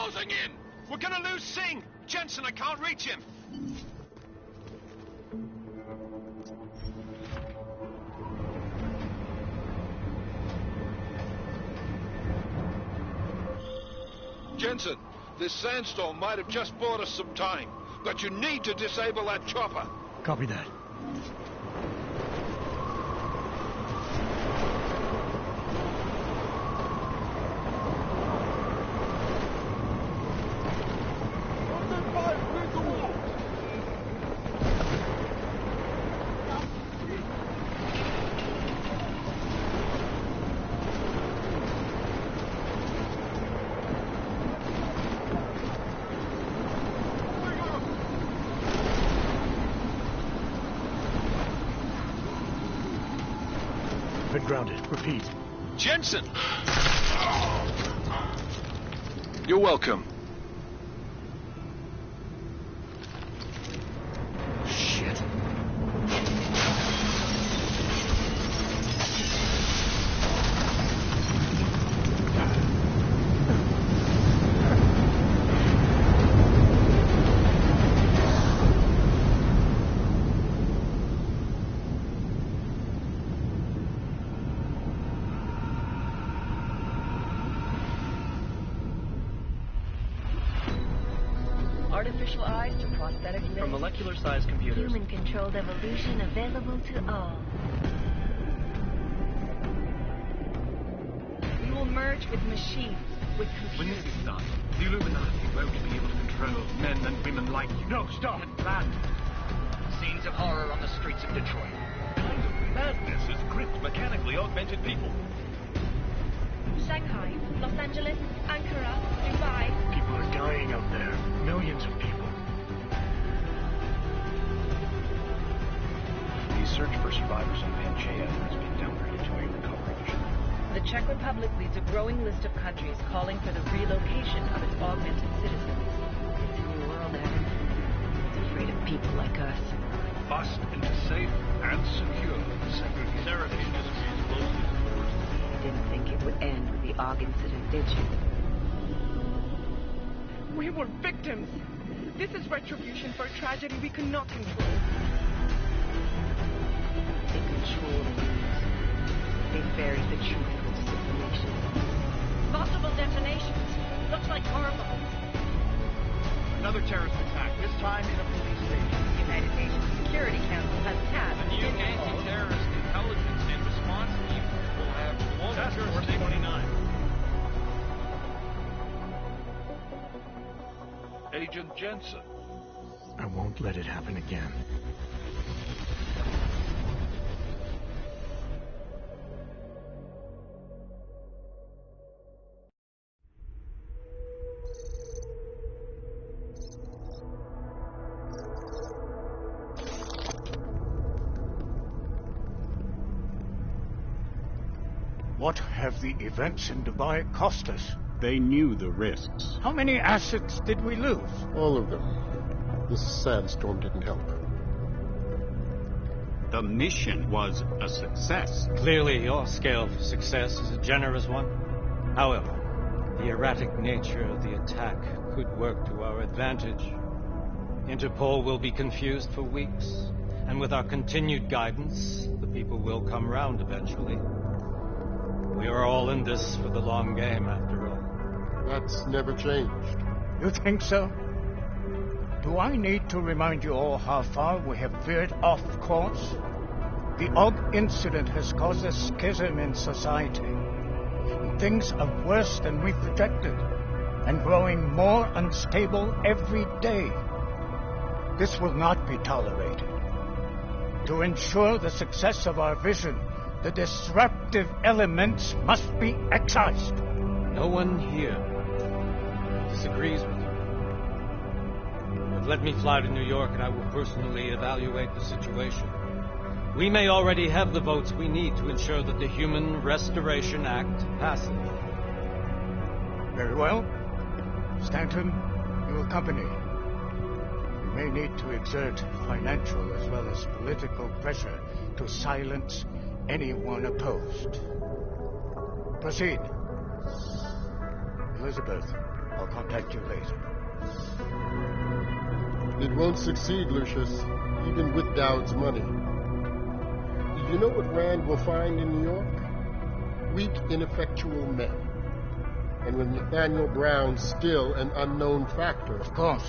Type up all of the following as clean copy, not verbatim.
closing in! We're gonna lose Singh! Jensen, I can't reach him! Jensen, this sandstorm might have just bought us some time, but you need to disable that chopper. Copy that. Been grounded. Repeat. Jensen! You're welcome. Shit. Artificial eyes to prosthetic limbs. From molecular-sized computers. Human-controlled evolution available to all. We will merge with machines, with computers. When this is done, the Illuminati won't be able to control men and women like you. No, stop! Plan. Scenes of horror on the streets of Detroit. Kind of madness has gripped mechanically augmented people. Shanghai, Los Angeles, Ankara, Dubai. People are dying out there. Millions of people. The search for survivors in Pangaea has been downgraded to a recovery mission. The Czech Republic leads a growing list of countries calling for the relocation of its augmented citizens. It's a new world, Adam. It's afraid of people like us. Bust into safe and secure segregation industries closely to the worst. I didn't think it would end with the Aug incident, did you? We were victims. This is retribution for a tragedy we could not control. They control the news. They buried the truth from disinformation. Multiple detonations. Looks like horrible. Another terrorist attack, this time in a police station. The United Nations Security Council has tasked The new anti-terrorist intelligence and response team will have Task Force 29. Agent Jensen. I won't let it happen again. What have the events in Dubai cost us? They knew the risks. How many assets did we lose? All of them. This sandstorm didn't help. The mission was a success. Clearly, your scale for success is a generous one. However, the erratic nature of the attack could work to our advantage. Interpol will be confused for weeks, and with our continued guidance, the people will come round eventually. We are all in this for the long game, after all. That's never changed. You think so? Do I need to remind you all how far we have veered off course? The Og incident has caused a schism in society. Things are worse than we projected, and growing more unstable every day. This will not be tolerated. To ensure the success of our vision, the disruptive elements must be excised. No one here disagrees with you. But let me fly to New York and I will personally evaluate the situation. We may already have the votes we need to ensure that the Human Restoration Act passes. Very well. Stanton, you accompany. We may need to exert financial as well as political pressure to silence anyone opposed. Proceed. Elizabeth, I'll contact you later. It won't succeed, Lucius, even with Dowd's money. You know what Rand will find in New York? Weak, ineffectual men. And with Nathaniel Brown still an unknown factor. Of course.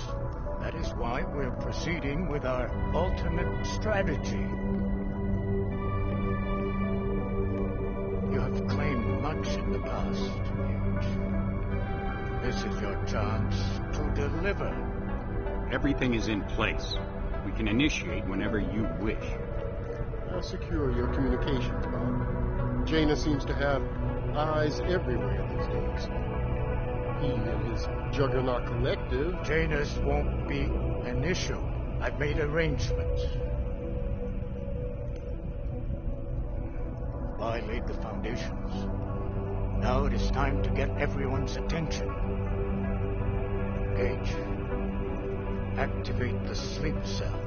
That is why we're proceeding with our ultimate strategy. You have claimed much in the past, Hughes. This is your chance to deliver. Everything is in place. We can initiate whenever you wish. I'll secure your communications, Bob. Jaina seems to have eyes everywhere these days. He and his Juggernaut Collective... Jaina's won't be an issue. I've made arrangements. I laid the foundations. Now it is time to get everyone's attention. Gage, activate the sleep cell.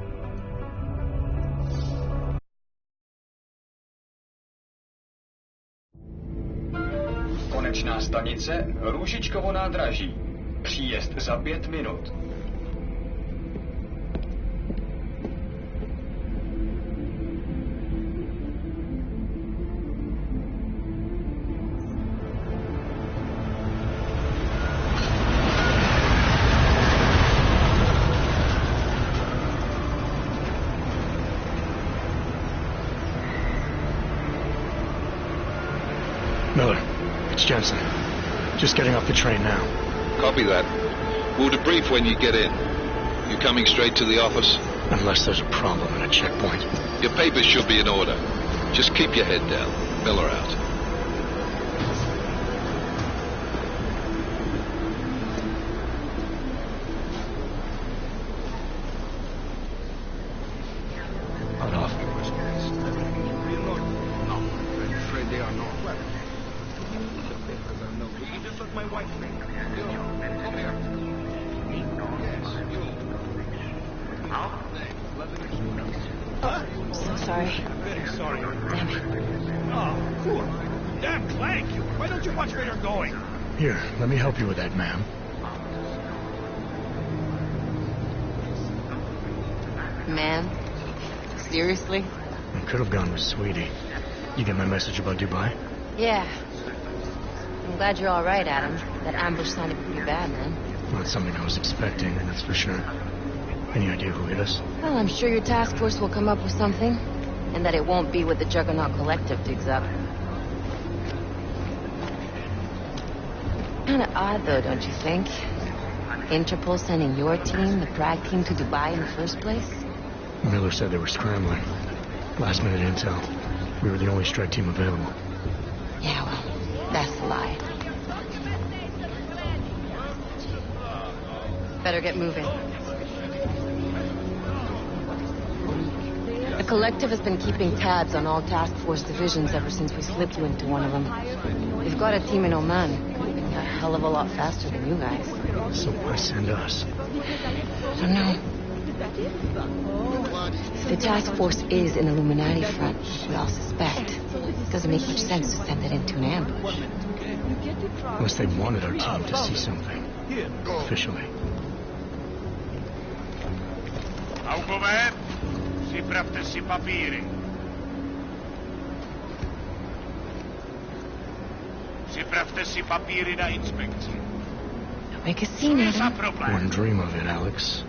Konečná stanice Růžičkovo nádraží. Příjezd za 5 minut. Miller, it's Jensen. Just getting off the train now. Copy that. We'll debrief when you get in. You coming straight to the office? Unless there's a problem at a checkpoint. Your papers should be in order. Just keep your head down. Miller out. Hold off. No, I'm afraid they are not. Just let my wife think. Come here. So sorry. Very sorry. Damn it. Oh, cool. Damn clank. Why don't you watch where you're going? Here, let me help you with that, ma'am. Man, seriously? I could have gone with Sweetie. You get my message about Dubai? Yeah. I'm glad you're all right, Adam. That ambush sounded pretty bad, man. Not something I was expecting, that's for sure. Any idea who hit us? Well, I'm sure your task force will come up with something. And that it won't be what the Juggernaut Collective digs up. Kinda odd, though, don't you think? Interpol sending your team, the Prague team, to Dubai in the first place? Miller said they were scrambling. Last minute intel. We were the only strike team available. Yeah, well, that's a lie. Better get moving. The Collective has been keeping tabs on all task force divisions ever since we slipped you into one of them. We've got a team in Oman. A hell of a lot faster than you guys. So why send us? I don't know. If the task force is an Illuminati front, we all suspect. It doesn't make much sense to send it into an ambush. Unless they wanted our team to see something. Officially. Augover, připravte si papíry. Připravte si papíry na inspekci. Don't make a scene, Adam. Wouldn't dream of it, Alex.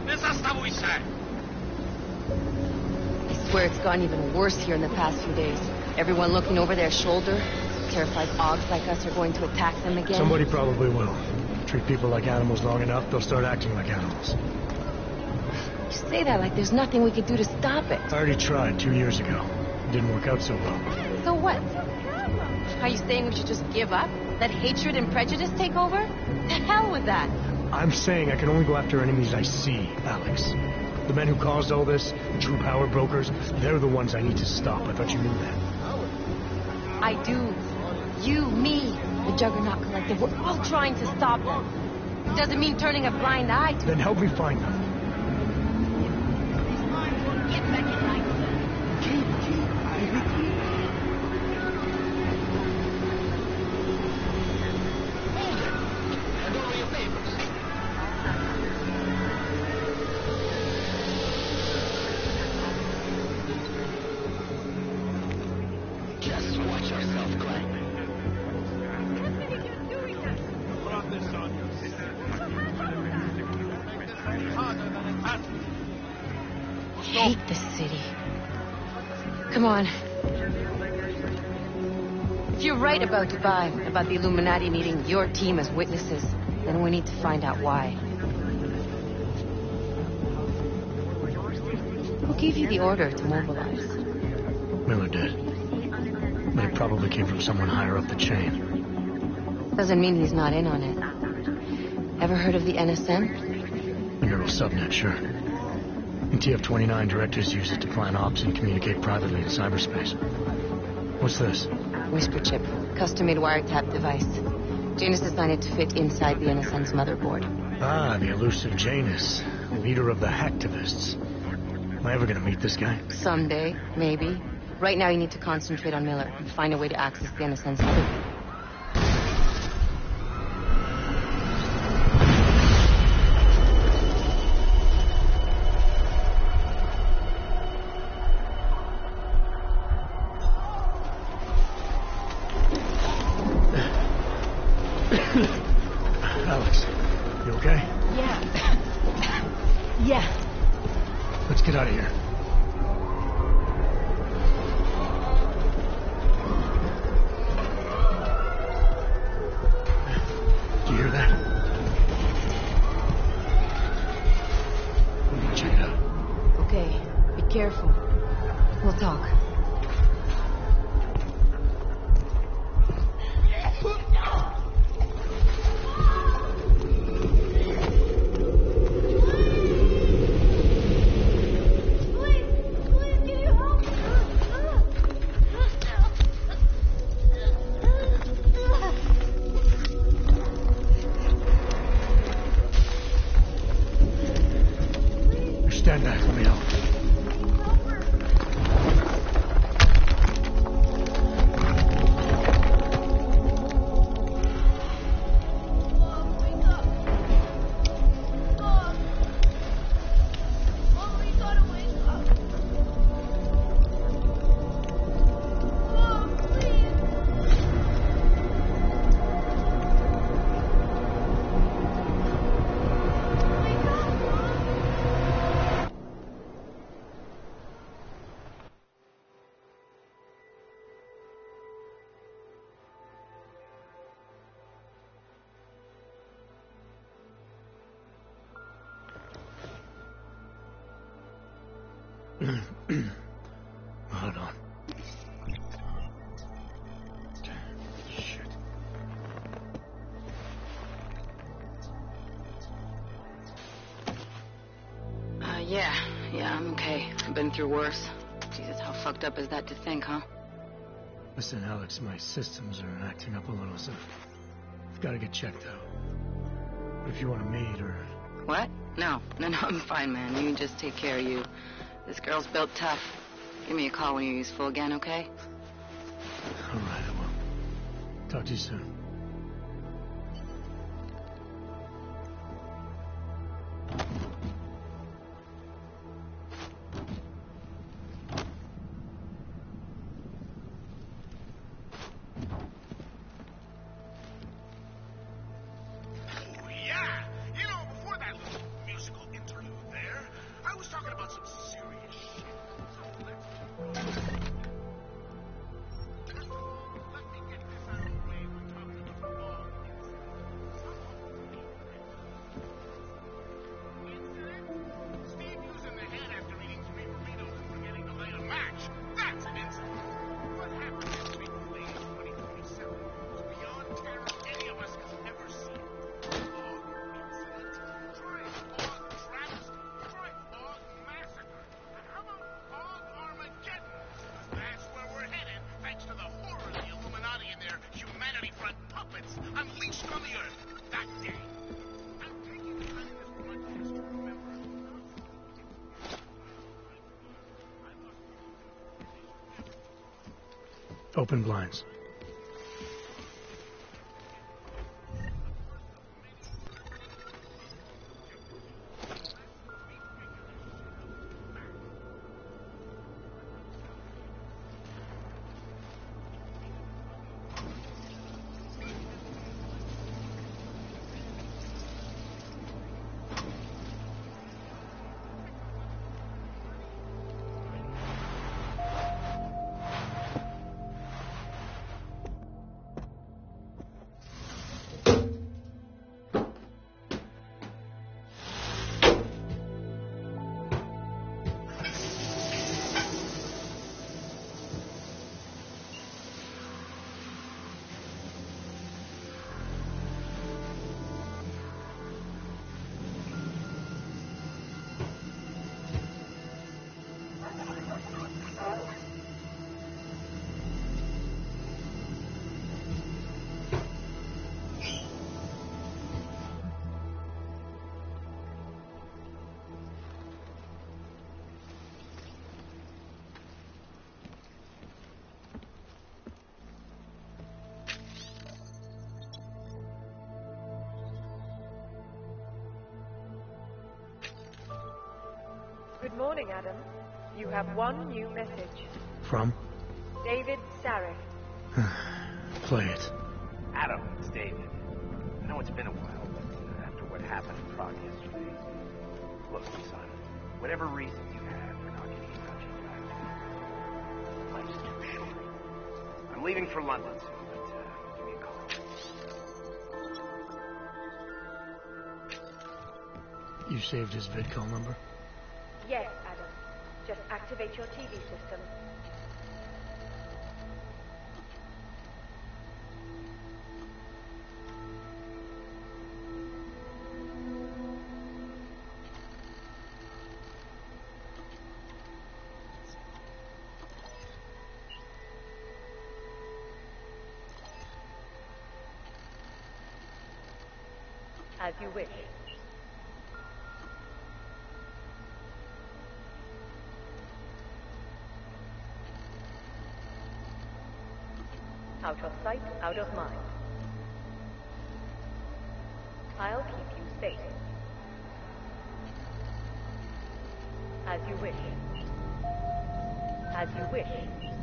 Nezastavuj se! I swear it's gotten even worse here in the past few days. Everyone looking over their shoulder, terrified Augs like us are going to attack them again. Somebody probably will. Treat people like animals long enough, they'll start acting like animals. You say that like there's nothing we could do to stop it. I already tried 2 years ago. It didn't work out so well. So what? Are you saying we should just give up? Let hatred and prejudice take over? The hell with that! I'm saying I can only go after enemies I see, Alex. The men who caused all this, true power brokers, they're the ones I need to stop. I thought you knew that. I do. You, me, the Juggernaut Collective, we're all trying to stop them. It doesn't mean turning a blind eye to Then help me find them. Get back in line. hate this city. Come on. If you're right about Dubai, about the Illuminati needing your team as witnesses, then we need to find out why. Who gave you the order to mobilize? Miller did. But it probably came from someone higher up the chain. Doesn't mean he's not in on it. Ever heard of the NSN? The neural subnet, sure. In TF-29, directors use it to plan ops and communicate privately in cyberspace. What's this? Whisper chip. Custom-made wiretap device. Janus designed it to fit inside the NSN's motherboard. Ah, the elusive Janus. Leader of the hacktivists. Am I ever gonna meet this guy? Someday, maybe. Right now you need to concentrate on Miller and find a way to access the NSN's motherboard. Alex, you okay? Yeah. Let's get out of here. Do you hear that? I'm gonna check it out. Okay, be careful. We'll talk. Stand back, let me help. Hold on. Shit. Yeah, I'm okay. I've been through worse. Jesus, how fucked up is that to think, huh? Listen, Alex, my systems are acting up a little, so I've got to get checked out. But if you want to meet or... What? No, I'm fine, man. You just take care of you. This girl's built tough. Give me a call when you're useful again, okay? All right, I will. Talk to you soon. Open blinds. Good morning, Adam. You have one new message. From? David Sarek. Play it. Adam, it's David. I know it's been a while, but after what happened in Prague yesterday... Look, son, whatever reason you have for not getting in touch with us, life's too short. I'm leaving for London soon, but give me a call. You saved his vidcall number? Yes, Adam. Just activate your TV system. As you wish. Out of sight, out of mind. I'll keep you safe. As you wish. As you wish.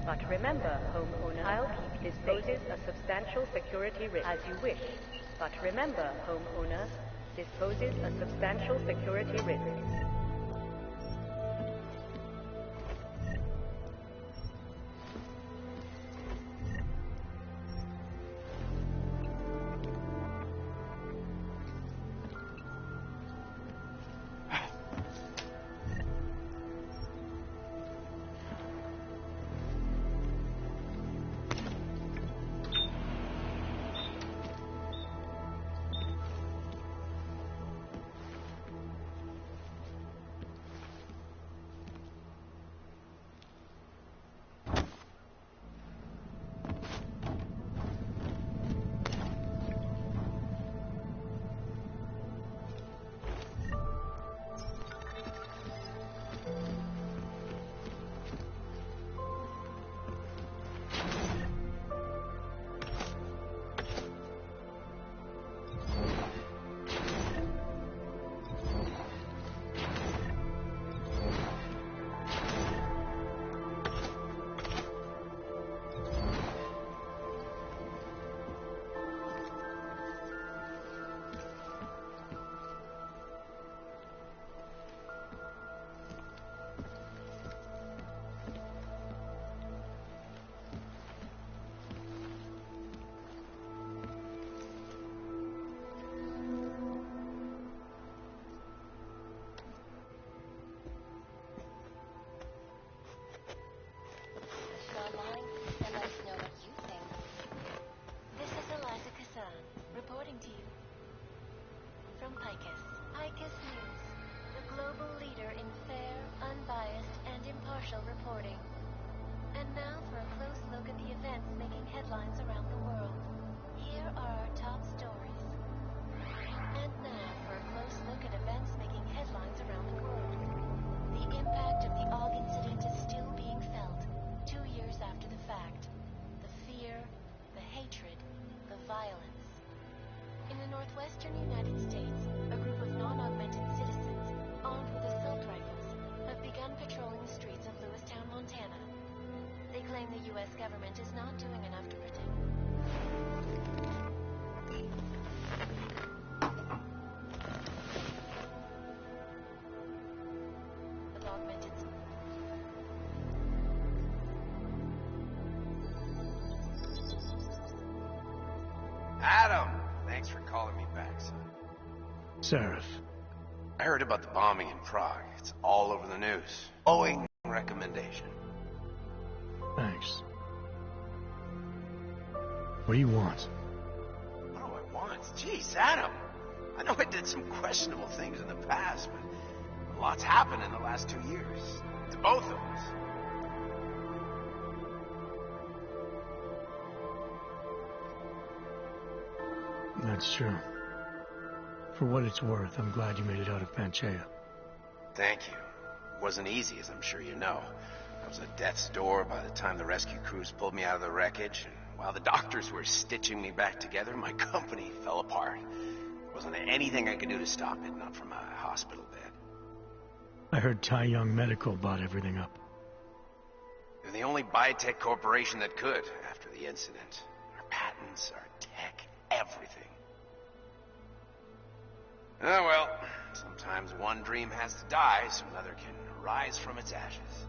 But remember, homeowner, I'll keep this poses a substantial security risk. As you wish. But remember, homeowner, this poses a substantial security risk. Reporting. And now for a close look at the events making headlines around the world. Here are our top stories. And now for a close look at events making headlines around the world. The impact of the AUG incident is still being felt, 2 years after the fact. The fear, the hatred, the violence. In the northwestern United States, a group of non-augmented citizens, armed with assault rifles, have begun patrolling the streets of Lewistown, Montana. They claim the U.S. government is not doing enough to protect. With augmented... Adam! Thanks for calling me back, son. Seraph. I heard about the bombing in Prague. It's all over the news. Owing recommendation. Thanks. What do you want? What do I want? Jeez, Adam. I know I did some questionable things in the past, but a lot's happened in the last 2 years. To both of us. That's true. For what it's worth, I'm glad you made it out of Panchaea. Thank you. It wasn't easy, as I'm sure you know. I was at death's door by the time the rescue crews pulled me out of the wreckage, and while the doctors were stitching me back together, my company fell apart. There wasn't anything I could do to stop it, not from a hospital bed. I heard Tai Young Medical bought everything up. They're the only biotech corporation that could after the incident. Our patents, our tech, everything. Oh well, sometimes one dream has to die so another can rise from its ashes.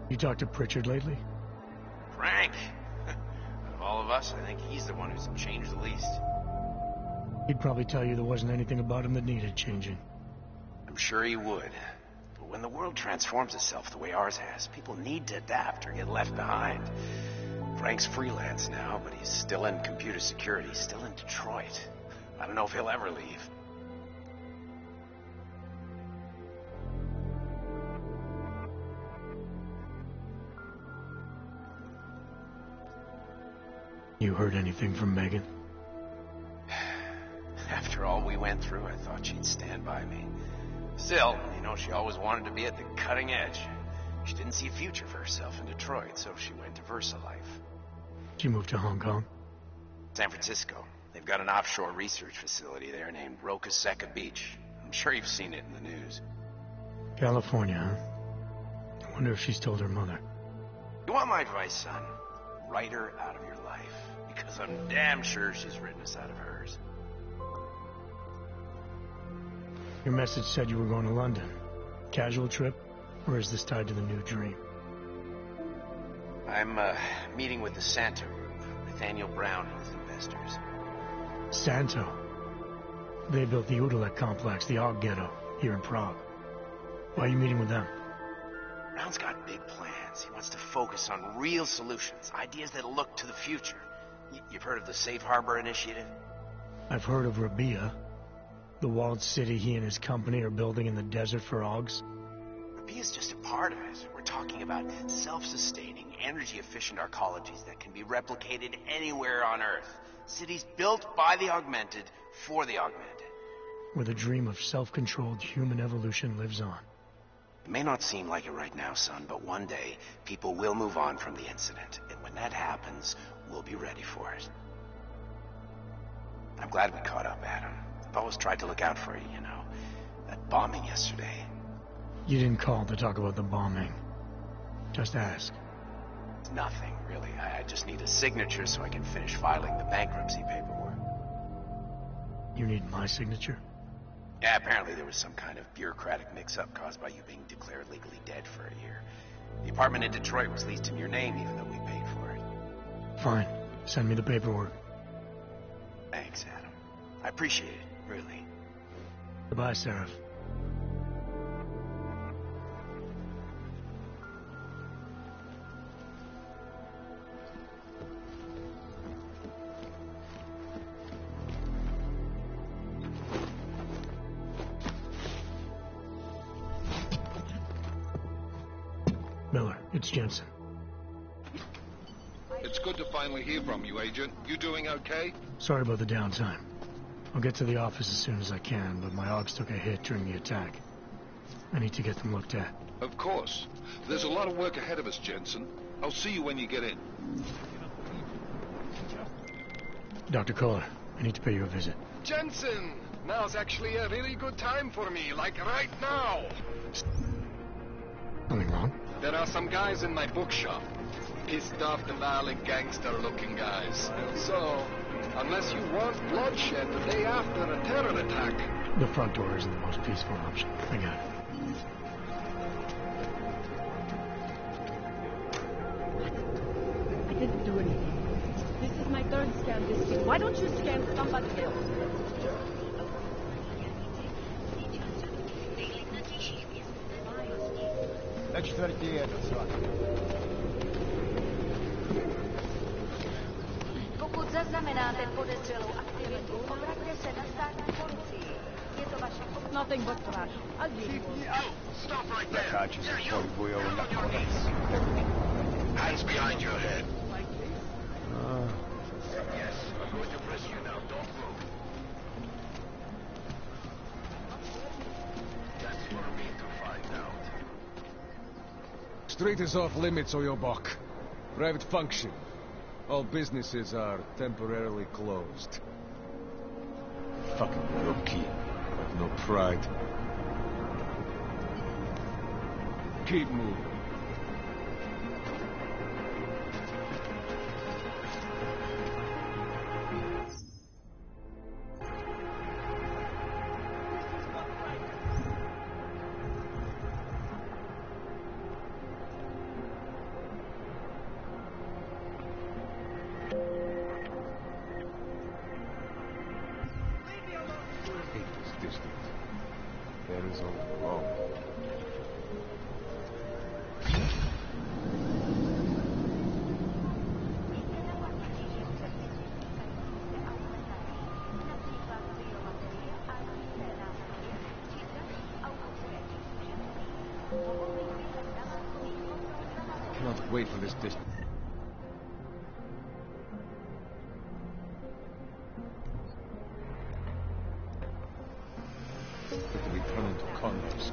You talked to Pritchard lately? Frank. Out of all of us, I think he's the one who's changed the least. He'd probably tell you there wasn't anything about him that needed changing. I'm sure he would. But when the world transforms itself the way ours has, people need to adapt or get left behind. Frank's freelance now, but he's still in computer security, still in Detroit. I don't know if he'll ever leave. You heard anything from Megan? After all we went through, I thought she'd stand by me. Still, you know, she always wanted to be at the cutting edge. She didn't see a future for herself in Detroit, so she went to VersaLife. She moved to Hong Kong? San Francisco. They've got an offshore research facility there named Roca Seca Beach. I'm sure you've seen it in the news. California, huh? I wonder if she's told her mother. You want my advice, son? Write her out of your life. Because I'm damn sure she's written us out of hers. Your message said you were going to London. Casual trip? Or is this tied to the new dream? I'm meeting with the Santo Group. Nathaniel Brown and his investors. Santo? They built the Udalek complex, the Og Ghetto, here in Prague. Why are you meeting with them? Brown's got big plans. He wants to focus on real solutions. Ideas that look to the future. You've heard of the Safe Harbor Initiative? I've heard of Rabia. The walled city he and his company are building in the desert for Augs. Rabia's just a part of it. We're talking about self-sustaining, energy-efficient arcologies that can be replicated anywhere on Earth. Cities built by the augmented, for the augmented. Where the dream of self-controlled human evolution lives on. It may not seem like it right now, son, but one day, people will move on from the incident. And when that happens, we'll be ready for it. I'm glad we caught up, Adam. I've always tried to look out for you, you know. That bombing yesterday. You didn't call to talk about the bombing. Just ask. It's nothing, really. I just need a signature so I can finish filing the bankruptcy paperwork. You need my signature? Yeah, apparently there was some kind of bureaucratic mix-up caused by you being declared legally dead for a year. The apartment in Detroit was leased in your name even though we paid for it. Fine. Send me the paperwork. Thanks, Adam. I appreciate it, really. Goodbye, Seraph. Miller, it's Jensen. It's good to finally hear from you, Agent. You doing okay? Sorry about the downtime. I'll get to the office as soon as I can, but my Augs took a hit during the attack. I need to get them looked at. Of course. There's a lot of work ahead of us, Jensen. I'll see you when you get in. Dr. Kohler, I need to pay you a visit. Jensen! Now's actually a really good time for me, like right now! Something wrong? There are some guys in my bookshop. Pissed off and violent gangster-looking guys. So, unless you want bloodshed the day after a terror attack... The front door isn't the most peaceful option. I got it. I didn't do anything. This is my third scan this week. Why don't you scan somebody else? Na čtvrtý docela. Pokud zaznamenáte podezřelou aktivitu, obraťte se na státní policii. Je to vaše Nothing but trash. As usual. Stop right there! Zakáči se pohybují nakonec. Hands behind your head. Yes, I'm going to press you now. Don't move. That's for me to find out. Street is off limits or you're back. Private function. All businesses are temporarily closed. Fucking rookie. No pride. Keep moving. There is only wrong. I cannot wait for this distance. We turn into convicts.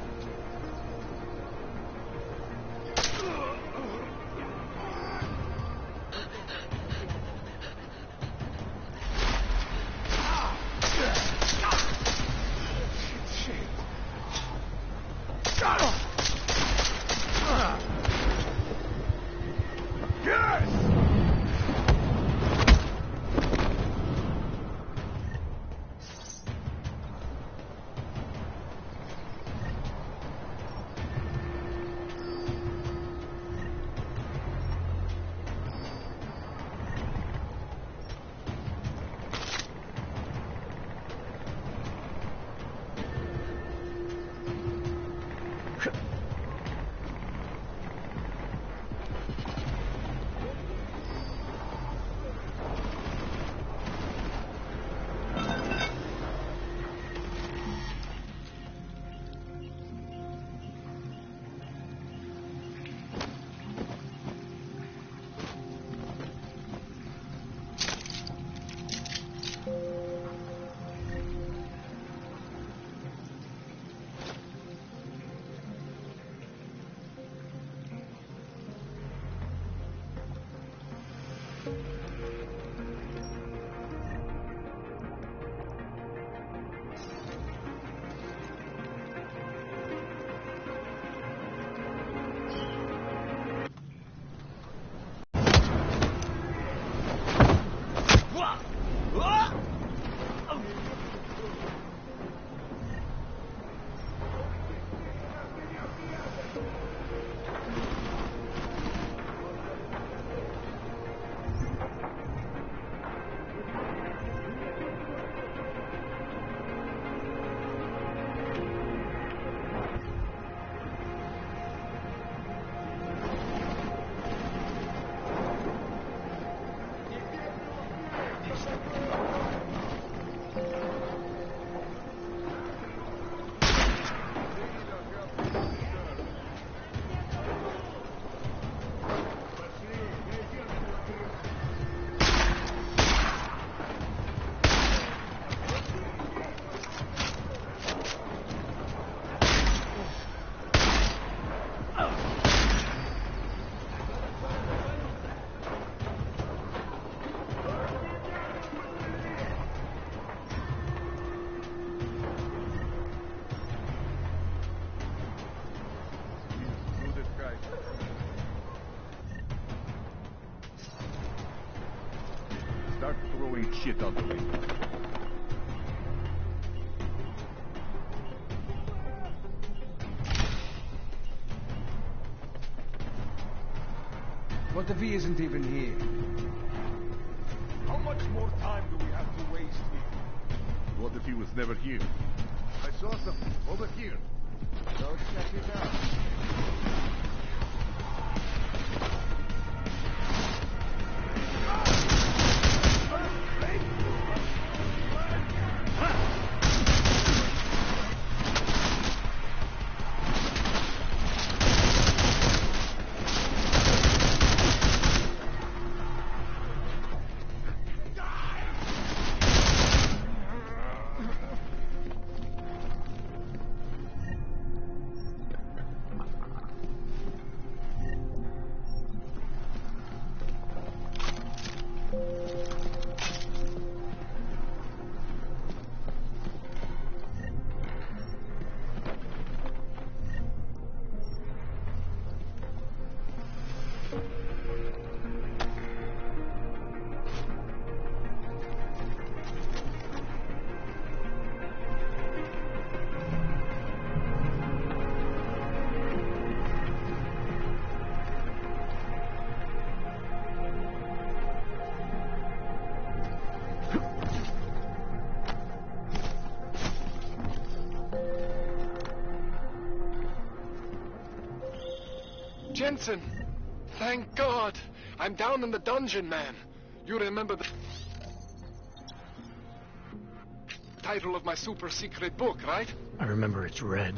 Start throwing shit out the window. What if he isn't even here? How much more time do we have to waste here? What if he was never here? I saw something over here. Go check it out. Jensen! Thank God! I'm down in the dungeon, man. You remember the title of my super secret book, right? I remember it's red.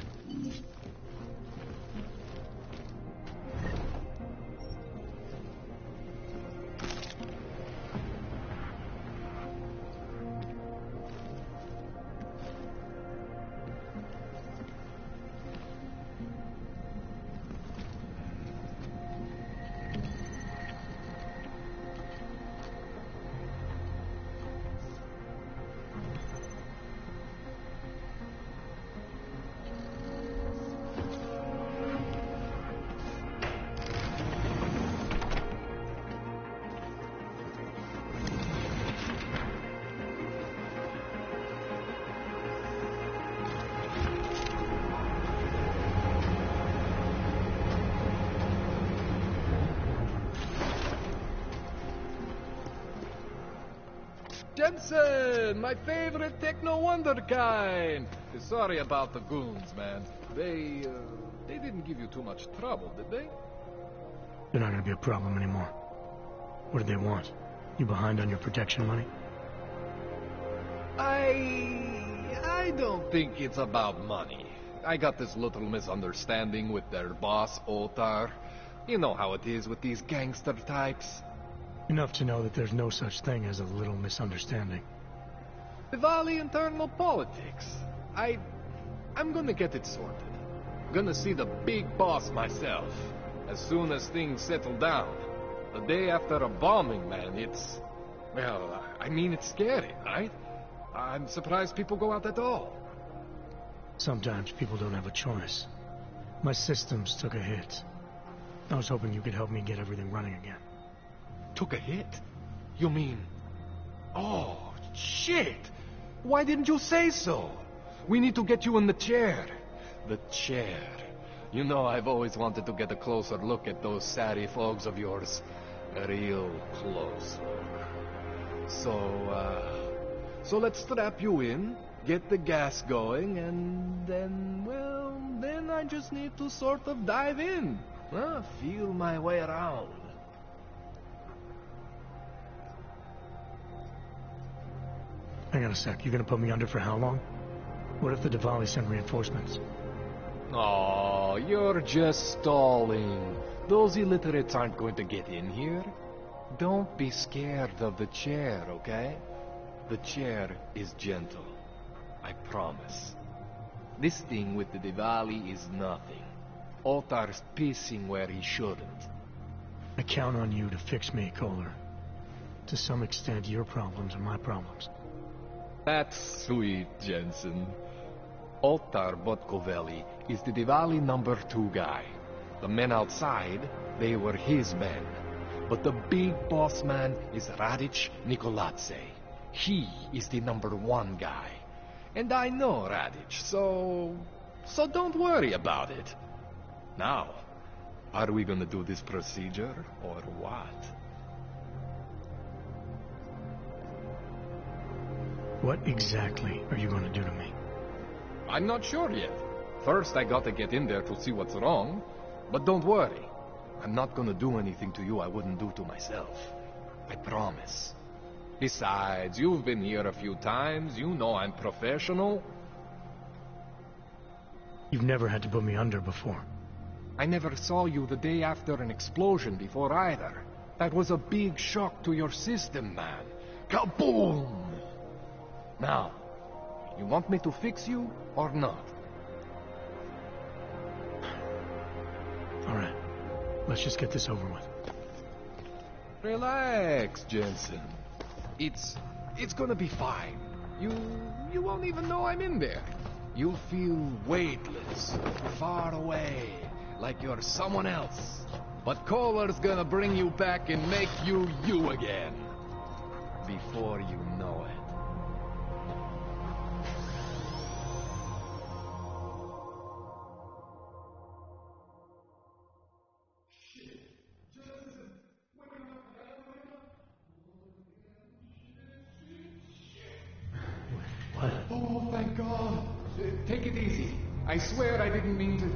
Jensen, my favorite techno wonderkind. Sorry about the goons, man. They didn't give you too much trouble, did they? They're not gonna be a problem anymore. What do they want? You behind on your protection money? I don't think it's about money. I got this little misunderstanding with their boss, Otar. You know how it is with these gangster types. Enough to know that there's no such thing as a little misunderstanding. Diwali internal politics. I'm gonna get it sorted. Gonna see the big boss myself. As soon as things settle down. The day after a bombing, man, it's... Well, I mean, it's scary, right? I'm surprised people go out at all. Sometimes people don't have a choice. My systems took a hit. I was hoping you could help me get everything running again. Took a hit? You mean... Oh, shit! Why didn't you say so? We need to get you in the chair. The chair. You know, I've always wanted to get a closer look at those satty folks of yours. A real close look. So let's strap you in, get the gas going, and then, well, then I just need to sort of dive in. Feel my way around. Hang on a sec. You gonna put me under for how long? What if the Diwali send reinforcements? Oh, you're just stalling. Those illiterates aren't going to get in here. Don't be scared of the chair, okay? The chair is gentle. I promise. This thing with the Diwali is nothing. Otar's pissing where he shouldn't. I count on you to fix me, Kohler. To some extent, your problems are my problems. That's sweet, Jensen. Otar Botkovelli is the Diwali number 2 guy. The men outside, they were his men. But the big boss man is Radic Nikoladze. He is the number 1 guy. And I know Radic, so don't worry about it. Now, are we gonna do this procedure, or what? What exactly are you going to do to me? I'm not sure yet. First, I gotta get in there to see what's wrong. But don't worry. I'm not gonna do anything to you I wouldn't do to myself. I promise. Besides, you've been here a few times. You know I'm professional. You've never had to put me under before. I never saw you the day after an explosion before either. That was a big shock to your system, man. Kaboom! Now, you want me to fix you or not? All right. Let's just get this over with. Relax, Jensen. It's gonna be fine. You won't even know I'm in there. You'll feel weightless, far away, like you're someone else. But Kohler's gonna bring you back and make you you again. Before you know it. What? Oh, thank God. Take it easy. I swear I didn't mean to...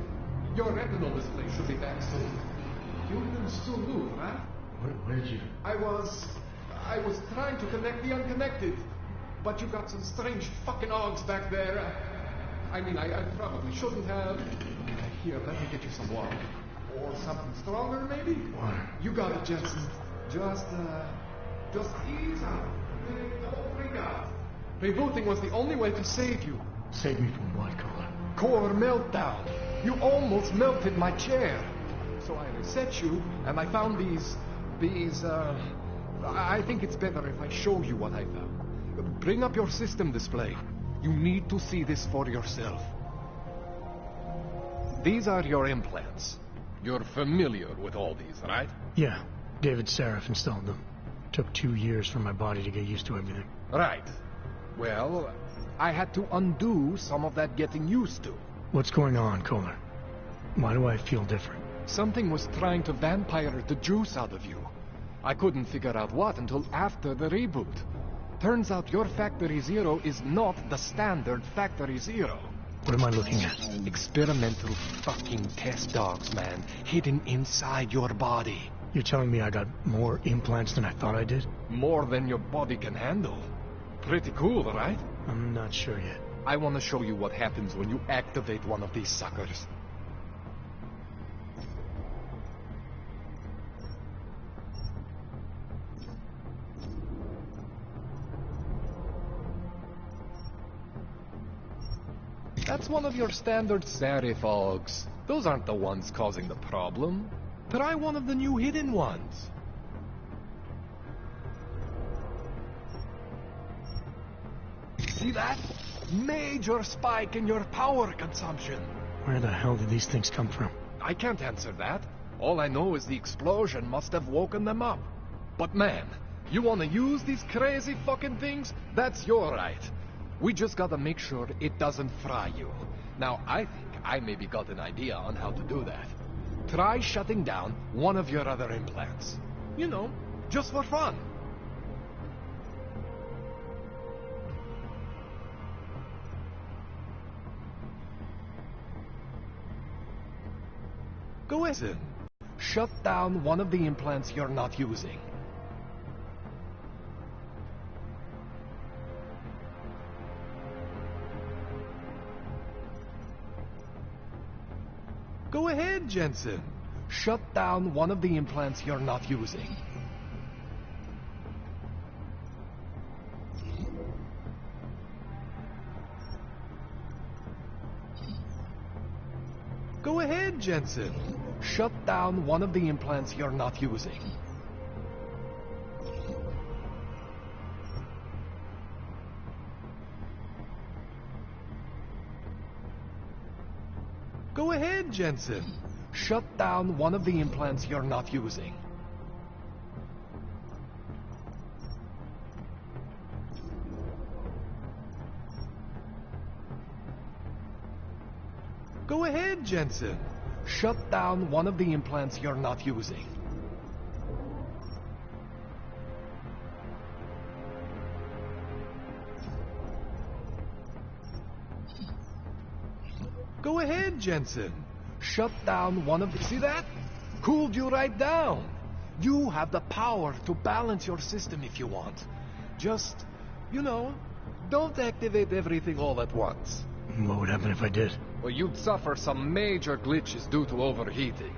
Your retinal display should be back soon. You can still move, huh? Where did you... I was trying to connect the unconnected. But you got some strange fucking ogs back there. I mean, I probably shouldn't have. Here, let me get you some water. Or something stronger, maybe? Water. You got it, Jensen. Just ease out. Don't freak out. Rebooting was the only way to save you. Save me from what, Kohler? Core meltdown. You almost melted my chair. So I reset you, and I found these, I think it's better if I show you what I found. Bring up your system display. You need to see this for yourself. These are your implants. You're familiar with all these, right? Yeah. David Seraph installed them. Took 2 years for my body to get used to everything. Right. Well, I had to undo some of that getting used to. What's going on, Kohler? Why do I feel different? Something was trying to vampire the juice out of you. I couldn't figure out what until after the reboot. Turns out your Factory Zero is not the standard Factory Zero. What am I looking at? Experimental fucking test dogs, man. Hidden inside your body. You're telling me I got more implants than I thought I did? More than your body can handle. Pretty cool, right? I'm not sure yet. I want to show you what happens when you activate one of these suckers. That's one of your standard Seraph ogs. Those aren't the ones causing the problem. Try one of the new hidden ones. See that? Major spike in your power consumption. Where the hell did these things come from? I can't answer that. All I know is the explosion must have woken them up. But man, you want to use these crazy fucking things? That's your right. We just gotta make sure it doesn't fry you. Now, I think I maybe got an idea on how to do that. Try shutting down one of your other implants. You know, just for fun. Go ahead. Shut down one of the implants you're not using. Go ahead, Jensen. Shut down one of the implants you're not using. Go ahead, Jensen. Shut down one of the implants you're not using. Go ahead, Jensen. Shut down one of the implants you're not using. Go ahead, Jensen. Shut down one of the implants you're not using. Go ahead, Jensen. Shut down one of the... See that? Cooled you right down. You have the power to balance your system if you want. Just, you know, don't activate everything all at once. What would happen if I did? Well, you'd suffer some major glitches due to overheating.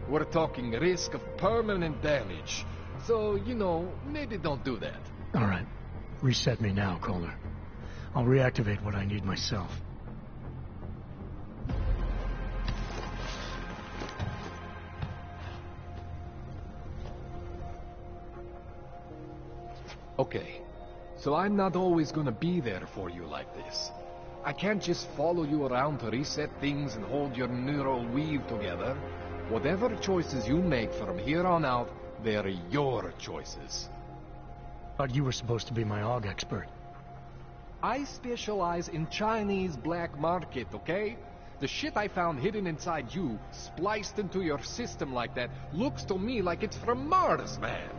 We're talking risk of permanent damage. So, you know, maybe don't do that. All right. Reset me now, Kohler. I'll reactivate what I need myself. Okay, so I'm not always gonna be there for you like this. I can't just follow you around to reset things and hold your neural weave together. Whatever choices you make from here on out, they're your choices. Thought you were supposed to be my AUG expert. I specialize in Chinese black market, okay? The shit I found hidden inside you, spliced into your system like that, looks to me like it's from Mars, man.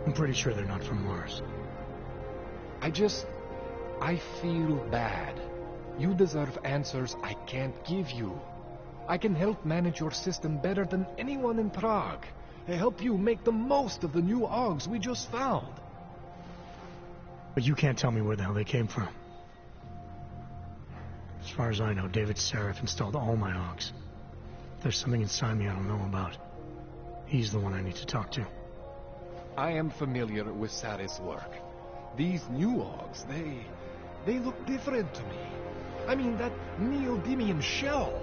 I'm pretty sure they're not from Mars. I feel bad. You deserve answers I can't give you. I can help manage your system better than anyone in Prague. I help you make the most of the new Augs we just found. But you can't tell me where the hell they came from. As far as I know, David Seraph installed all my Augs. There's something inside me I don't know about. He's the one I need to talk to. I am familiar with Sarah's work. These new Augs, they look different to me. I mean, that neodymium shell.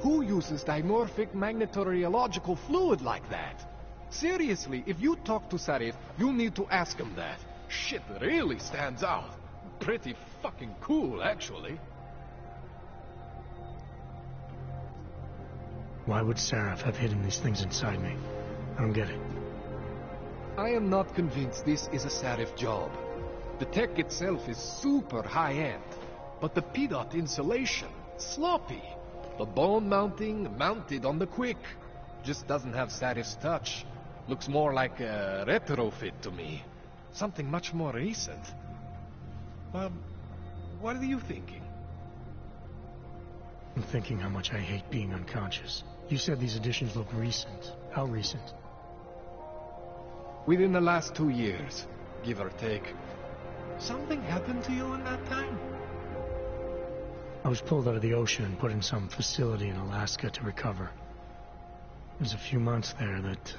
Who uses dimorphic magnetorheological fluid like that? Seriously, if you talk to Sarif, you need to ask him that. Shit really stands out. Pretty fucking cool, actually. Why would Seraph have hidden these things inside me? I don't get it. I am not convinced this is a Sarif job. The tech itself is super high-end, but the PDOT insulation, sloppy. The bone mounting, mounted on the quick. Just doesn't have Sarif's touch. Looks more like a retrofit to me. Something much more recent. Well, what are you thinking? I'm thinking how much I hate being unconscious. You said these additions look recent. How recent? Within the last 2 years, give or take. Something happened to you in that time? I was pulled out of the ocean and put in some facility in Alaska to recover. There's a few months there that...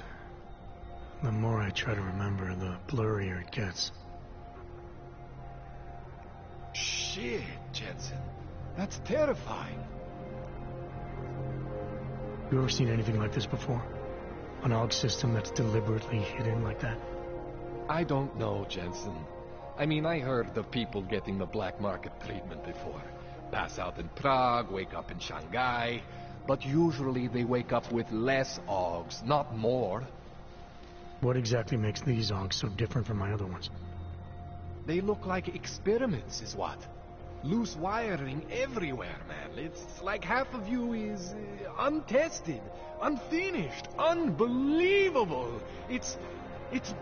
the more I try to remember, the blurrier it gets. Shit, Jensen. That's terrifying. You ever seen anything like this before? An AUG system that's deliberately hidden like that? I don't know, Jensen. I mean, I heard of people getting the black market treatment before. Pass out in Prague, wake up in Shanghai. But usually they wake up with less AUGs, not more. What exactly makes these AUGs so different from my other ones? They look like experiments, is what. Loose wiring everywhere, man. It's like half of you is untested, unfinished, unbelievable. It's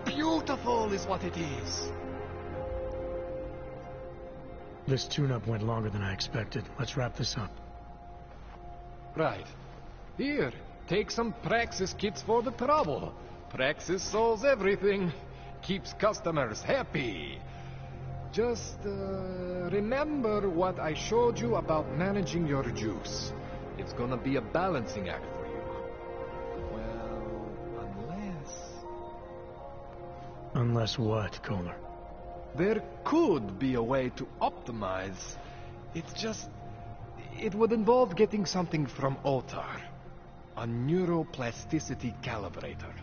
beautiful is what it is. This tune-up went longer than I expected. Let's wrap this up. Right. Here, take some Praxis kits for the trouble. Praxis solves everything. Keeps customers happy. Just, remember what I showed you about managing your juice. It's gonna be a balancing act for you. Well, unless... Unless what, Kohler? There could be a way to optimize. It's just... it would involve getting something from Otar. A neuroplasticity calibrator.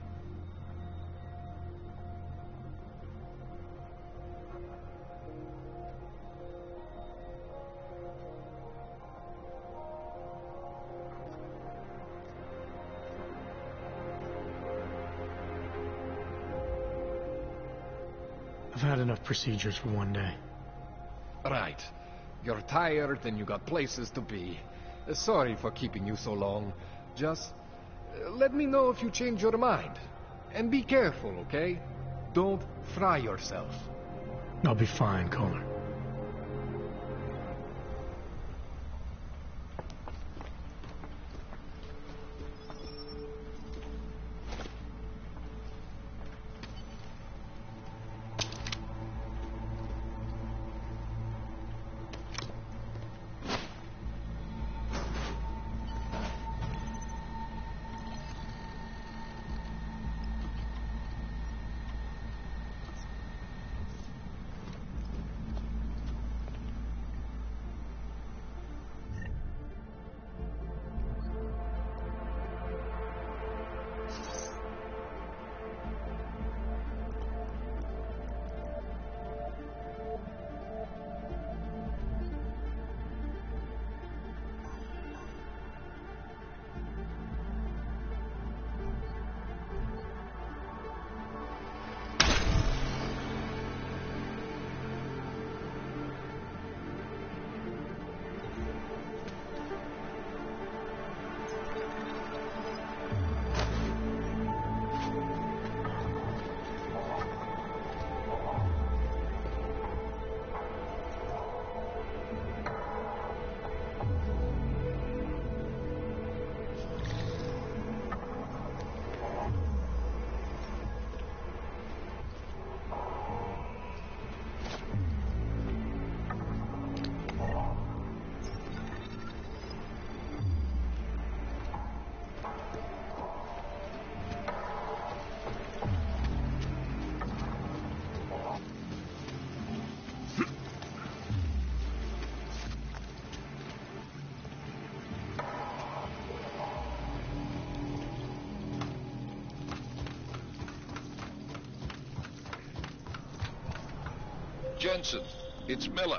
I've had enough procedures for one day. Right. You're tired and you got places to be. Sorry for keeping you so long. Just let me know if you change your mind. And be careful, okay? Don't fry yourself. I'll be fine, Kohler. Jensen, it's Miller.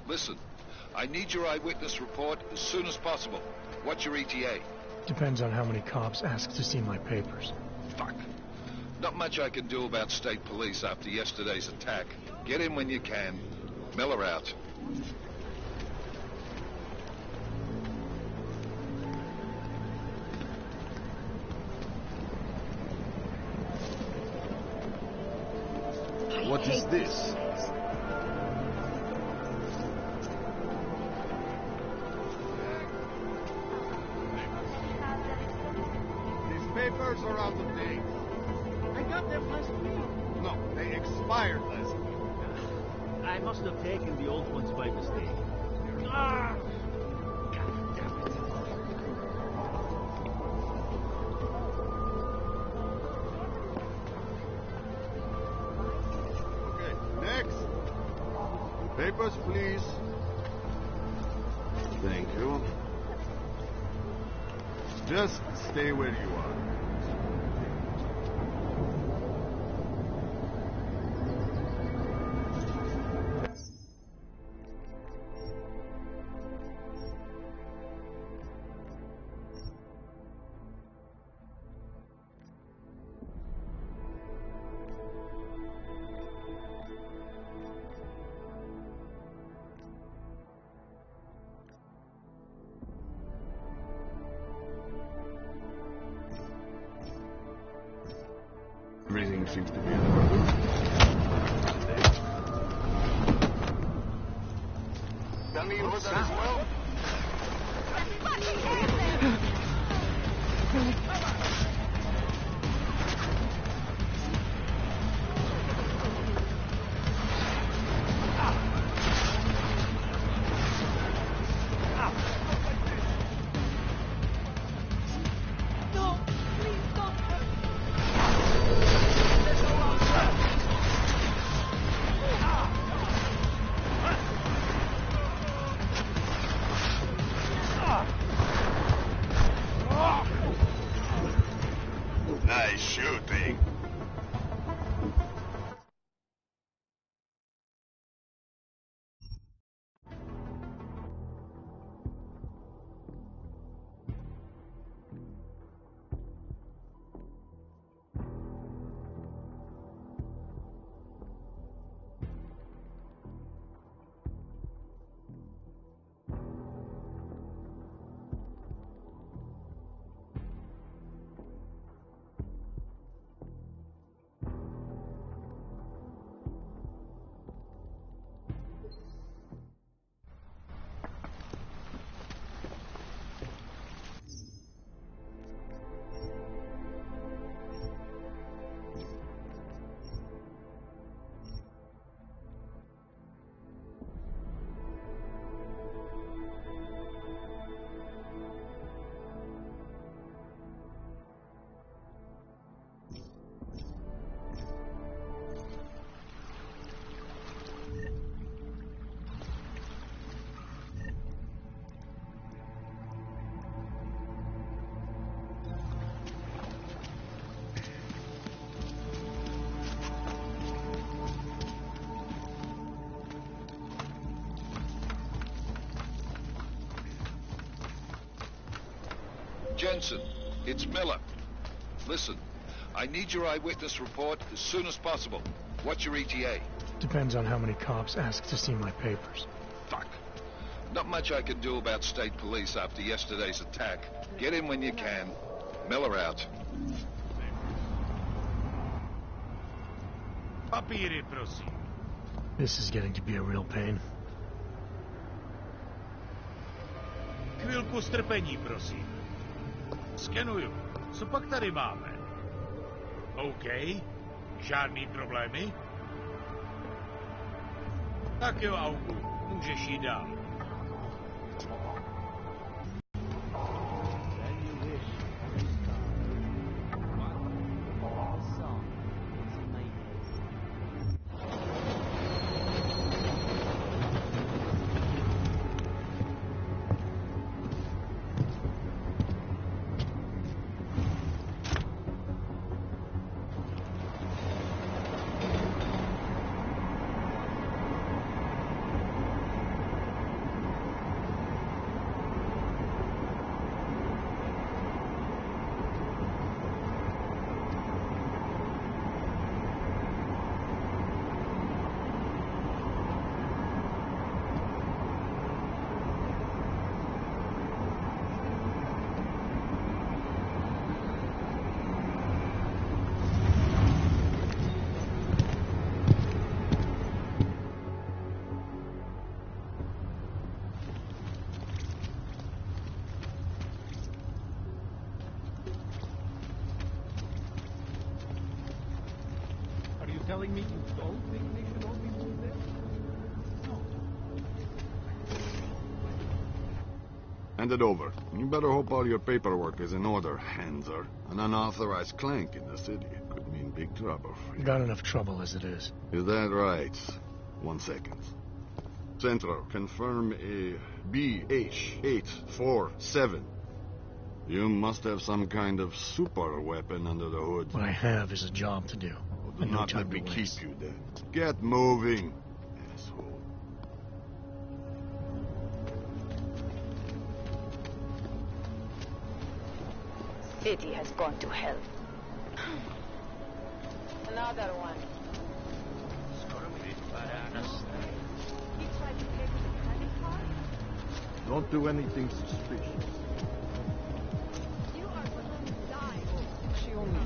Listen, I need your eyewitness report as soon as possible. What's your ETA? Depends on how many cops ask to see my papers. Fuck. Not much I can do about state police after yesterday's attack. Get in when you can. Miller out. What is this? These papers are out of date. I got them last week. No, they expired last week. I must have taken the old ones by mistake. Ah! God damn it. Okay, next. Papers, please. Thank you. Just stay where you are. Everything seems to be in order. Tell me you heard that as well? Nice shooting. Jensen, it's Miller. Listen, I need your eyewitness report as soon as possible. What's your ETA? Depends on how many cops ask to see my papers. Fuck. Not much I can do about state police after yesterday's attack. Get in when you can. Miller out. Papíry, prosím. This is getting to be a real pain. Chvilku strpení, prosím. Skenuju. Co pak tady máme? OK. Žádný problémy? Tak jo, Augu. Můžeš jít dál. Don't think they should all be moved there? Hand it over. You better hope all your paperwork is in order, Hanser. An unauthorized clank in the city could mean big trouble for you. Got enough trouble as it is. Is that right? 1 second. Central, confirm a BH-847. You must have some kind of super weapon under the hood. What I have is a job to do. Well, do not let me keep you then. Get moving, asshole. City has gone to hell. Another one. He tried to pay with a credit card? Don't do anything suspicious. You are going to die. She only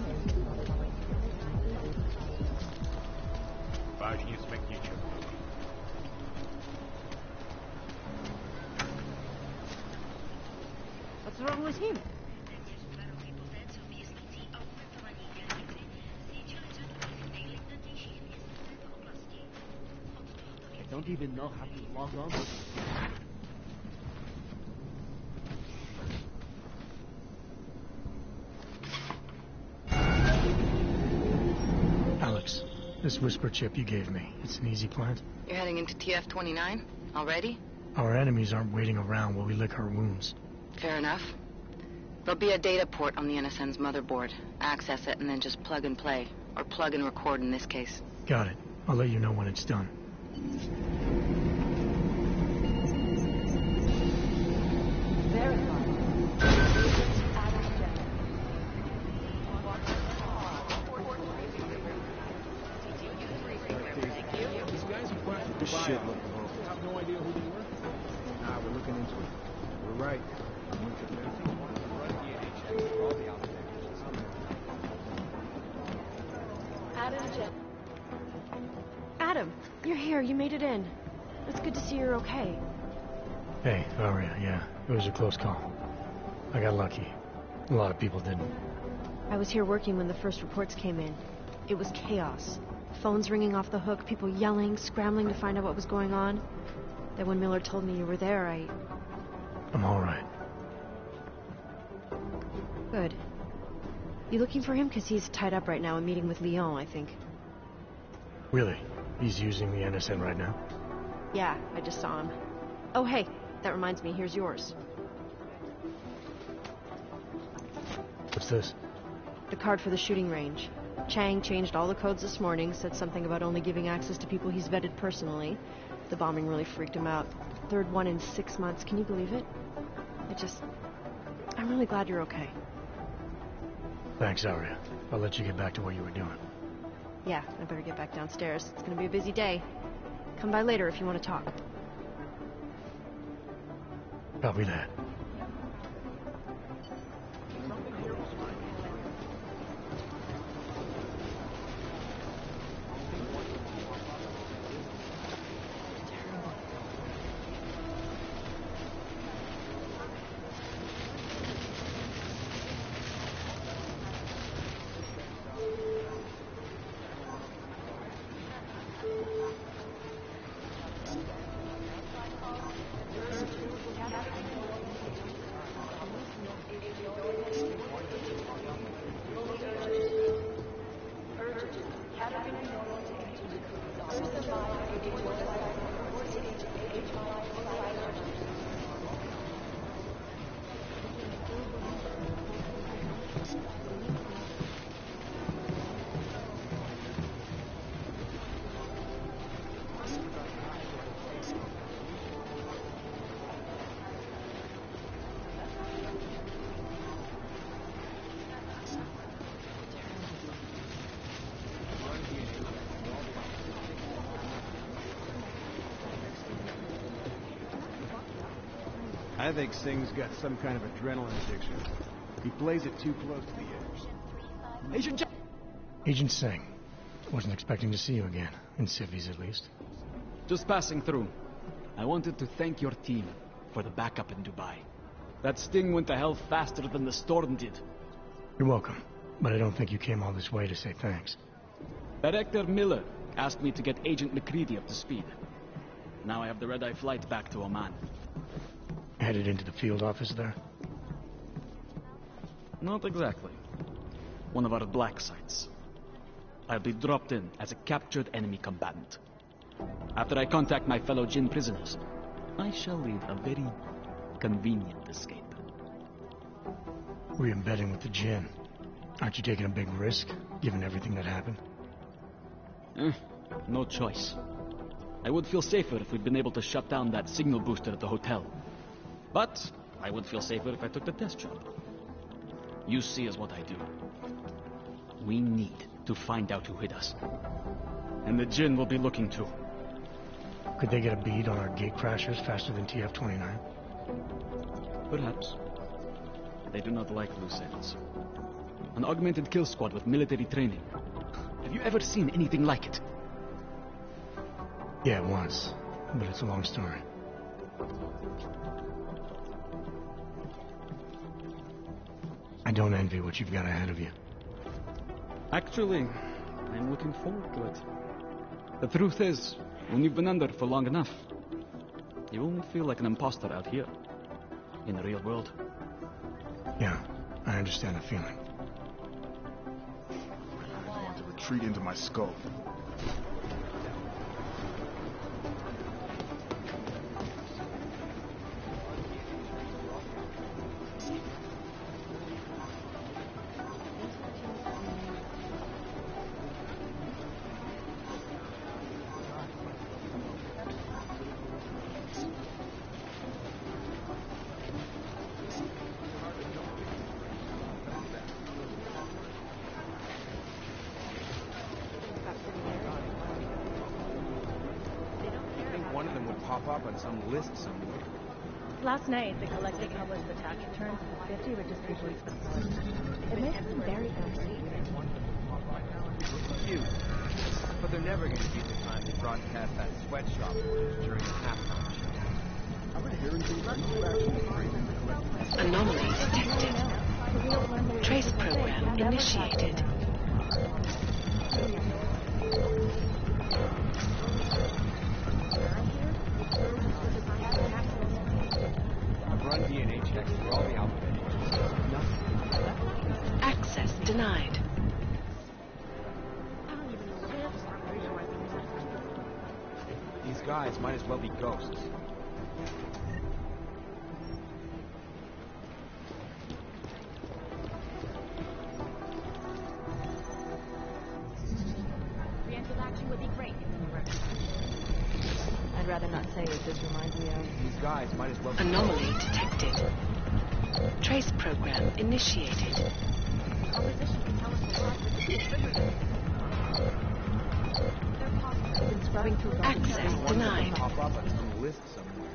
Важнее смекничек. What's wrong with him? I don't even know how to log on. Alex, this whisper chip you gave me, it's an easy plant? You're heading into TF-29? Already? Our enemies aren't waiting around while we lick our wounds. Fair enough. There'll be a data port on the NSN's motherboard. Access it and then just plug and play. Or plug and record in this case. Got it. I'll let you know when it's done. These guys are practically This shit vile. look You have no idea who they were? Nah, we're looking into it. We're right. Adam, you're here. You made it in. It's good to see you're okay. Hey, Aria, yeah, it was a close call. I got lucky. A lot of people didn't. I was here working when the first reports came in. It was chaos. Phones ringing off the hook, people yelling, scrambling to find out what was going on. Then when Miller told me you were there, I'm all right. Good. You looking for him? Because he's tied up right now and meeting with Lyon, I think. Really? He's using the NSN right now? Yeah, I just saw him. Oh, hey, that reminds me, here's yours. What's this? The card for the shooting range. Chang changed all the codes this morning, said something about only giving access to people he's vetted personally. The bombing really freaked him out. Third one in 6 months, can you believe it? I'm really glad you're okay. Thanks, Aria. I'll let you get back to what you were doing. Yeah, I better get back downstairs. It's gonna be a busy day. Come by later if you want to talk. Copy that. I think Singh's got some kind of adrenaline addiction. He plays it too close to the edge. Agent Singh. Wasn't expecting to see you again. In civvies, at least. Just passing through. I wanted to thank your team for the backup in Dubai. That sting went to hell faster than the storm did. You're welcome. But I don't think you came all this way to say thanks. Director Miller asked me to get Agent McCready up to speed. Now I have the red-eye flight back to Oman. Headed into the field office there? Not exactly. One of our black sites. I'll be dropped in as a captured enemy combatant. After I contact my fellow Jinn prisoners, I shall lead a very convenient escape. Re-embedding with the Jinn. Aren't you taking a big risk, given everything that happened? No choice. I would feel safer if we'd been able to shut down that signal booster at the hotel. But I would feel safer if I took the test job. You see is what I do. We need to find out who hit us. And the Jinn will be looking too. Could they get a bead on our gate crashers faster than TF-29? Perhaps. They do not like loose ends. An augmented kill squad with military training. Have you ever seen anything like it? Yeah, once. But it's a long story. I don't envy what you've got ahead of you. Actually, I'm looking forward to it. The truth is, when you've been under for long enough, you only feel like an imposter out here, in the real world. Yeah, I understand the feeling. I want to retreat into my skull. One of them would pop up on some list somewhere. Last night, the Collective published the tax returns for 50 richest people in Switzerland. It makes them very complete. Huge. But they're never going to use the time to broadcast that sweatshop footage during the halftime show. Anomaly detected. Trace program initiated. I've run DNA checks through all the alphabet. Nothing. Access denied. These guys might as well be ghosts. Preemptive action would be great if you were. I'd rather not say what this reminds me of. These guys might as well be Anomaly detected. Trace program initiated. Composition can tell us a lot with the They're possible. Been scrubbing through Access denied. Pop up on some list somewhere.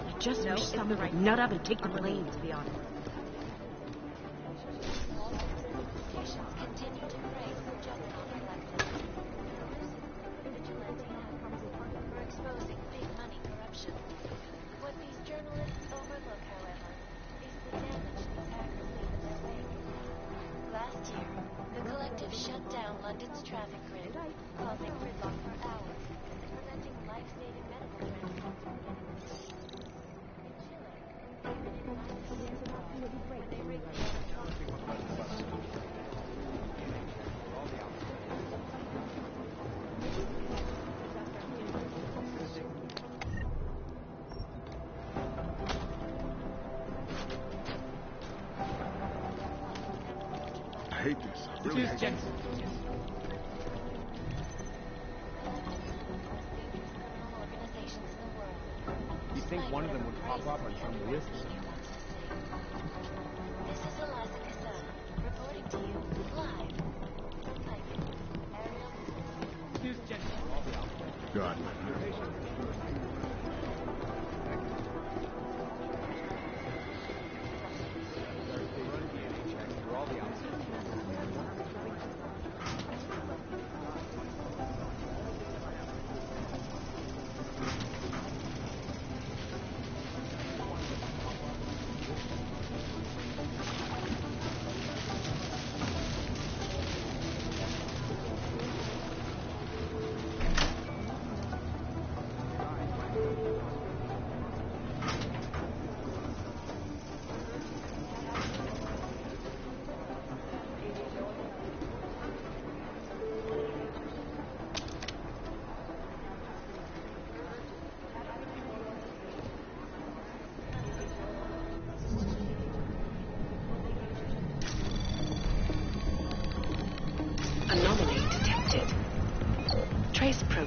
I just wish someone would nut up and take the blame, to be honest. Continue to praise the Juggernaut Collective. Vigilante outcomes for exposing big money corruption. What these journalists overlook, however, is the damage these hackers leave in their wake. Last year, the Collective shut down London's traffic grid, causing gridlock for hours, preventing life-saving medical transport. I hate this. I really hate this. You think one of them would pop up on some list somewhere? This is Eliza Casada, reporting to you live. Typing. Ariel. God.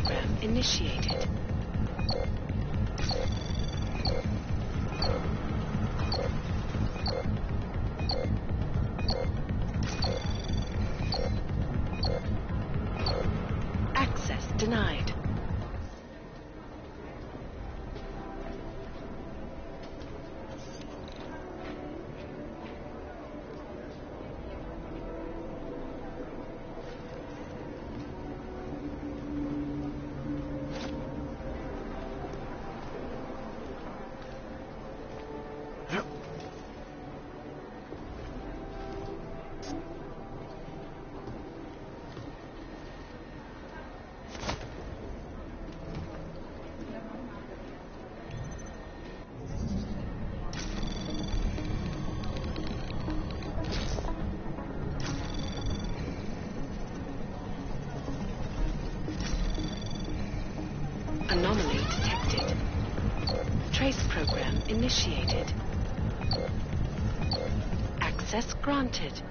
program initiated. Access denied. Anomaly detected. Trace program initiated. Access granted.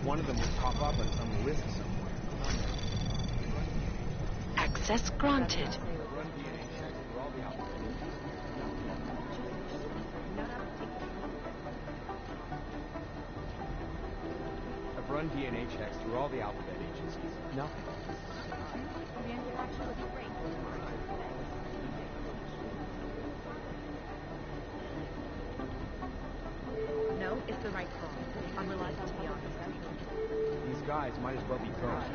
One of them would pop up on some list somewhere. Access granted. I've run DNA checks through all the alphabet agencies. Nothing. The interaction was great. No, it's the right call. Unreliable beyond exception. These guys might as well be ghosts.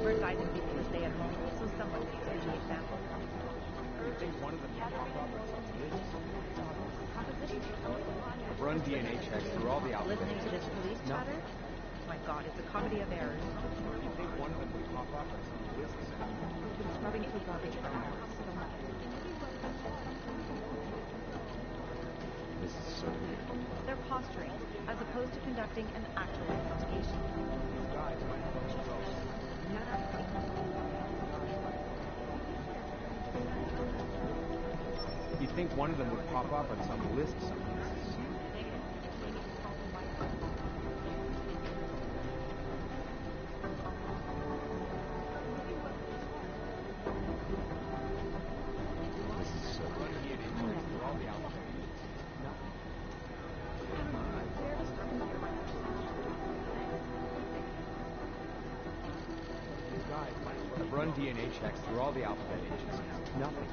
First, I think people will stay at home, so someone will send me a sample. I think one of them would pop up on some list. I've run DNA checks through all the alphabet. Listening to this police chatter? My God, it's a comedy of errors. You think one of them would pop up on some list? Scrubbing through garbage files. This is so weird. They're posturing, as opposed to conducting an actual investigation. Guys, might as well be ghosts. You think one of them would pop up on some list somewhere? This is so weird. All the alphabet. Nothing. These guys might as well have run DNA checks through all the alphabet agencies. Nothing.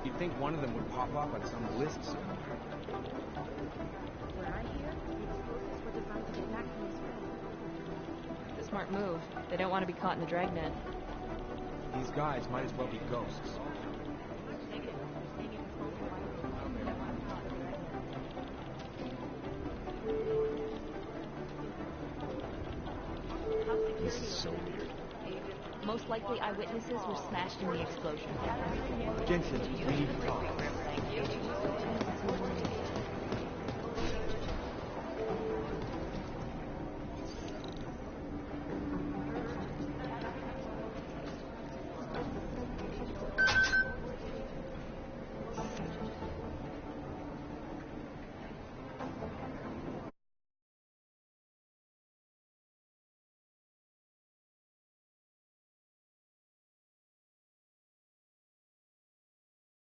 You'd think one of them would pop up on some list somewhere. Where I hear, the explosives were designed to get back from this room. The smart move. They don't want to be caught in the dragnet. These guys might as well be ghosts. This is so weird. Most likely eyewitnesses were smashed in the explosion. Jensen, we need to talk. Thank you.